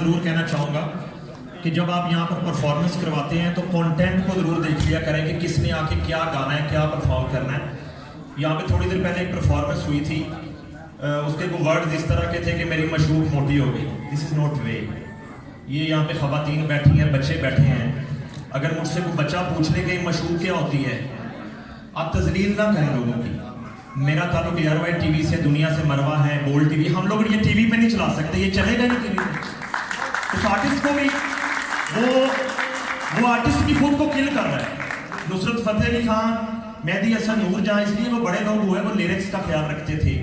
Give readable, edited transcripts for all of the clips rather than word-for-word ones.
ضرور کہنا چاہوں گا کہ جب آپ یہاں پر پرفارمنس کرواتے ہیں تو کانٹینٹ کو ضرور دیکھ لیا کریں کہ کس نے آ کے کیا گانا ہے, کیا پرفارم کرنا ہے. یہاں پہ تھوڑی دیر پہلے ایک پرفارمنس ہوئی تھی, اس کے کوئی ورڈز اس طرح کے تھے کہ میری مشروب موٹی ہو گئی. دس از ناٹ وے. یہ یہاں پہ خواتین بیٹھی ہیں, بچے بیٹھے ہیں. اگر مجھ سے کوئی بچہ پوچھ لے کہ مشروب کیا ہوتی ہے, آپ تذلیل نہ کریں لوگوں کی. میرا تعلق ایئر وائٹ ٹی وی سے, دنیا سے مروہ ہے, گولڈ ٹی وی. ہم لوگ یہ ٹی وی پہ نہیں چلا سکتے, یہ چلے گا نہیں ٹی وی پہ. اس آرٹسٹ کو بھی وہ آرٹسٹ بھی خود کو کل کر رہا ہے. نصرت فتح علی خان, مہدی حسن نور جہاں, اس لیے وہ بڑے لوگ ہوئے, وہ لیرکس کا خیال رکھتے تھے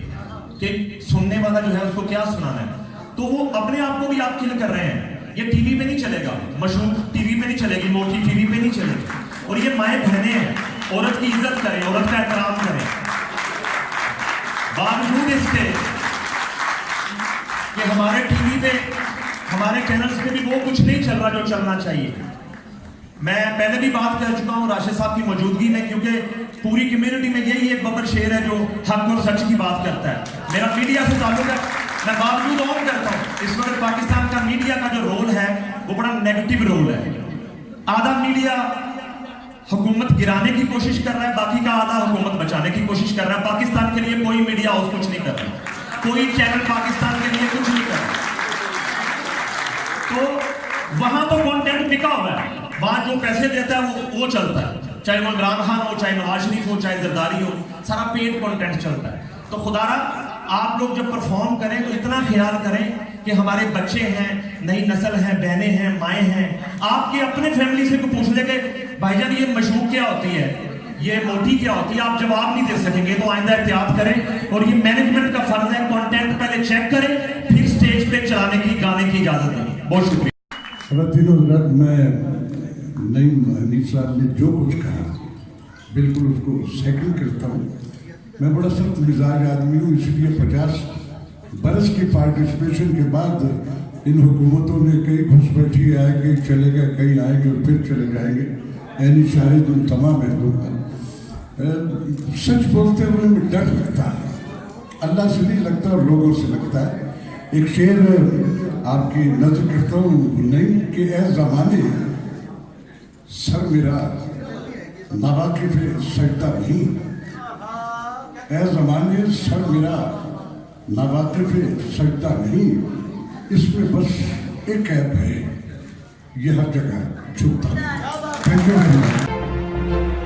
کہ سننے والا جو ہے اس کو کیا سنانا ہے. تو وہ اپنے آپ کو بھی آپ کل کر رہے ہیں. یہ ٹی وی پہ نہیں چلے گا, مشہور ٹی وی پہ نہیں چلے گی, موٹی ٹی وی پہ نہیں چلے گی. اور یہ مائیں بہنیں ہیں, عورت کی عزت کریں, عورت کا احترام کریں. باوجود اس کے کہ ہمارے ٹی وی پہ, ہمارے چینلز پہ بھی وہ کچھ نہیں چل رہا جو چلنا چاہیے. میں پہلے بھی بات کر چکا ہوں راشد صاحب کی موجودگی میں, کیونکہ پوری کمیونٹی میں یہی ایک ببر شیر ہے جو حق اور سچ کی بات کرتا ہے. میرا میڈیا سے تعلق ہے, میں باوجود اور کرتا ہوں. اس وقت پاکستان کا میڈیا کا جو رول ہے وہ بڑا نیگیٹو رول ہے. آدھا میڈیا حکومت گرانے کی کوشش کر رہا ہے, باقی کا آدھا حکومت بچانے کی کوشش کر رہا ہے. پاکستان کے لیے کوئی میڈیا ہاؤس کچھ نہیں کر رہا, کوئی چینل پاکستان کے لیے کچھ نہیں کر رہا. تو وہاں تو کانٹینٹ بکا ہوا ہے, وہاں جو پیسے دیتا ہے وہ چلتا ہے. چاہے وہ عمران خان ہو, چاہے نواز شریف ہو, چاہے زرداری ہو, سارا پیڈ کانٹینٹ چلتا ہے. تو خدا را آپ لوگ جب پرفارم کریں تو اتنا خیال کریں کہ ہمارے بچے ہیں, نئی نسل ہیں, بہنیں ہیں, مائیں ہیں. آپ کے اپنے فیملی سے کو پوچھ لے کہ بھائی جان یہ مشروب کیا ہوتی ہے, یہ موٹی کیا ہوتی ہے, آپ جواب نہیں دے سکیں گے. تو آئندہ احتیاط کریں, اور یہ مینجمنٹ کا فرض ہے, کانٹینٹ پہلے چیک کریں, پھر سٹیج پہ چلانے کی, گانے کی اجازت دیں. بہت شکریہ. میں نعیم حنیف صاحب نے جو کچھ کہا بالکل اس کو سیکنڈ کرتا ہوں. میں بڑا سخت مزاج آدمی ہوں, اس لیے 50 برس کی پارٹیسپیشن کے بعد ان حکومتوں نے کئی گھس بیٹھی آئے, کئی چلے گئے, کئی آئیں گے اور پھر چلے جائیں گے. یعنی شاید ان تمام عہدوں کا سچ بولتے ہوئے میں ڈر لگتا ہے, اللہ سے نہیں لگتا اور لوگوں سے لگتا ہے. ایک شعر آپ کی نظر کرتا ہوں نہیں کہ اے زمانے سر میرا ناواقف سجدہ نہیں, اے زمانے سر میرا ناواقف سجدہ نہیں, اس میں بس ایک عیب ہے, یہ ہر جگہ چھپتا ہے. Thank you.